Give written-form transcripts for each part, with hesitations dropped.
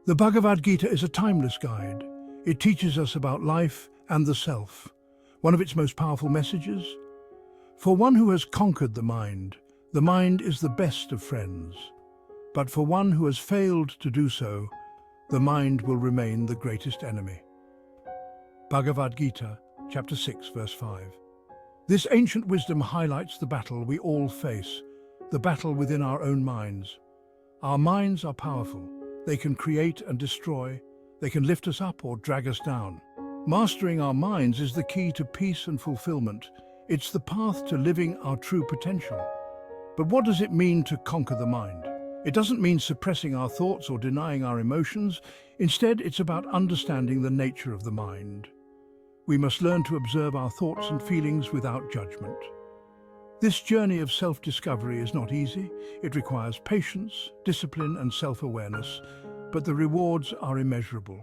The Bhagavad Gita is a timeless guide. It teaches us about life and the self. One of its most powerful messages? For one who has conquered the mind is the best of friends. But for one who has failed to do so, the mind will remain the greatest enemy. Bhagavad Gita, chapter 6, verse 5. This ancient wisdom highlights the battle we all face, the battle within our own minds. Our minds are powerful. They can create and destroy. They can lift us up or drag us down. Mastering our minds is the key to peace and fulfillment. It's the path to living our true potential. But what does it mean to conquer the mind? It doesn't mean suppressing our thoughts or denying our emotions. Instead, it's about understanding the nature of the mind. We must learn to observe our thoughts and feelings without judgment. This journey of self-discovery is not easy. It requires patience, discipline, and self-awareness, but the rewards are immeasurable.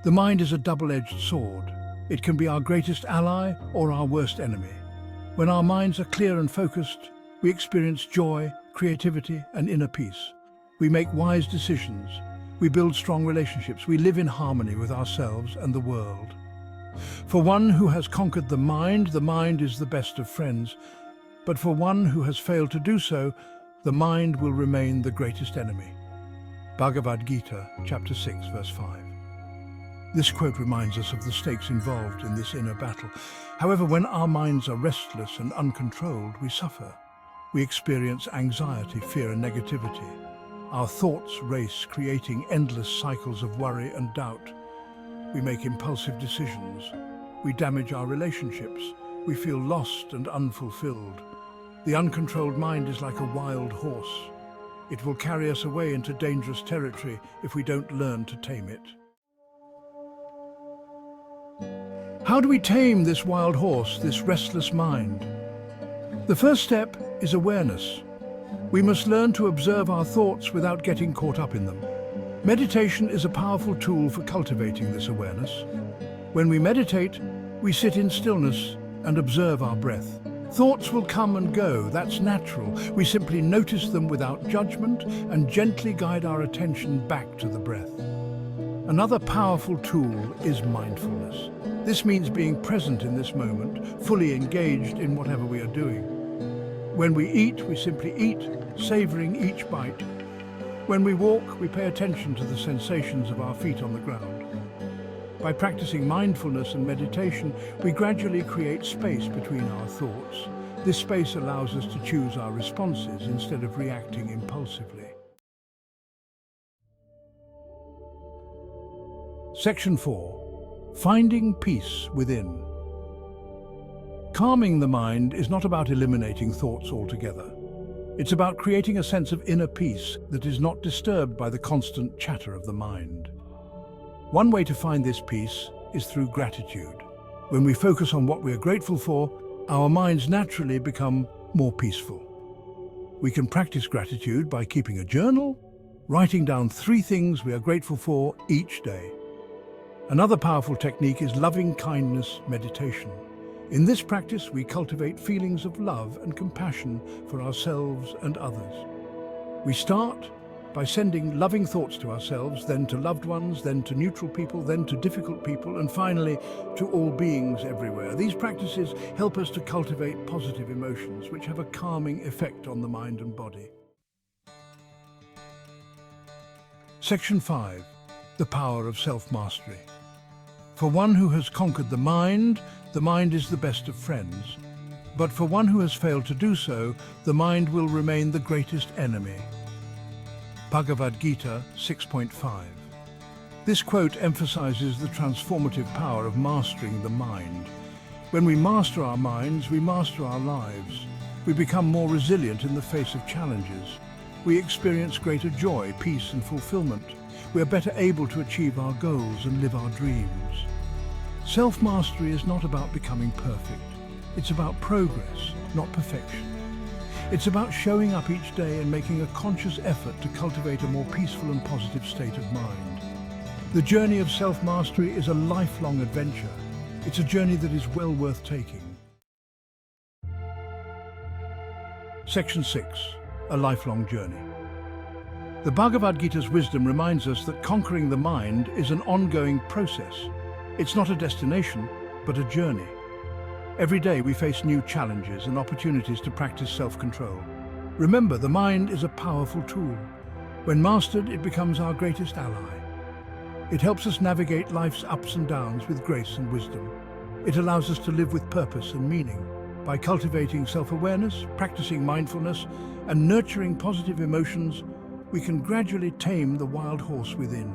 The mind is a double-edged sword. It can be our greatest ally or our worst enemy. When our minds are clear and focused, we experience joy, creativity, and inner peace. We make wise decisions. We build strong relationships. We live in harmony with ourselves and the world. For one who has conquered the mind is the best of friends. But for one who has failed to do so, the mind will remain the greatest enemy. Bhagavad Gita, chapter 6, verse 5. This quote reminds us of the stakes involved in this inner battle. However, when our minds are restless and uncontrolled, we suffer. We experience anxiety, fear, and negativity. Our thoughts race, creating endless cycles of worry and doubt. We make impulsive decisions. We damage our relationships. We feel lost and unfulfilled. The uncontrolled mind is like a wild horse. It will carry us away into dangerous territory if we don't learn to tame it. How do we tame this wild horse, this restless mind? The first step is awareness. We must learn to observe our thoughts without getting caught up in them. Meditation is a powerful tool for cultivating this awareness. When we meditate, we sit in stillness and observe our breath. Thoughts will come and go, that's natural. We simply notice them without judgment and gently guide our attention back to the breath. Another powerful tool is mindfulness. This means being present in this moment, fully engaged in whatever we are doing. When we eat, we simply eat, savoring each bite. When we walk, we pay attention to the sensations of our feet on the ground. By practicing mindfulness and meditation, we gradually create space between our thoughts. This space allows us to choose our responses instead of reacting impulsively. Section 4. Finding peace within. Calming the mind is not about eliminating thoughts altogether. It's about creating a sense of inner peace that is not disturbed by the constant chatter of the mind. One way to find this peace is through gratitude. When we focus on what we are grateful for, our minds naturally become more peaceful. We can practice gratitude by keeping a journal, writing down 3 things we are grateful for each day. Another powerful technique is loving kindness meditation. In this practice, we cultivate feelings of love and compassion for ourselves and others. We start by sending loving thoughts to ourselves, then to loved ones, then to neutral people, then to difficult people, and finally to all beings everywhere. These practices help us to cultivate positive emotions, which have a calming effect on the mind and body. Section 5. The power of self-mastery. For one who has conquered the mind is the best of friends. But for one who has failed to do so, the mind will remain the greatest enemy. Bhagavad Gita 6.5. This quote emphasizes the transformative power of mastering the mind. When we master our minds, we master our lives. We become more resilient in the face of challenges. We experience greater joy, peace, and fulfillment. We are better able to achieve our goals and live our dreams. Self-mastery is not about becoming perfect. It's about progress, not perfection. It's about showing up each day and making a conscious effort to cultivate a more peaceful and positive state of mind. The journey of self-mastery is a lifelong adventure. It's a journey that is well worth taking. Section 6. A lifelong journey. The Bhagavad Gita's wisdom reminds us that conquering the mind is an ongoing process. It's not a destination, but a journey. Every day we face new challenges and opportunities to practice self-control. Remember, the mind is a powerful tool. When mastered, it becomes our greatest ally. It helps us navigate life's ups and downs with grace and wisdom. It allows us to live with purpose and meaning. By cultivating self-awareness, practicing mindfulness, and nurturing positive emotions, we can gradually tame the wild horse within.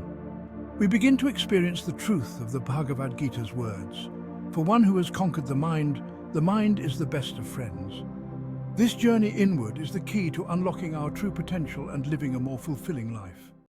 We begin to experience the truth of the Bhagavad Gita's words. For one who has conquered the mind is the best of friends. This journey inward is the key to unlocking our true potential and living a more fulfilling life.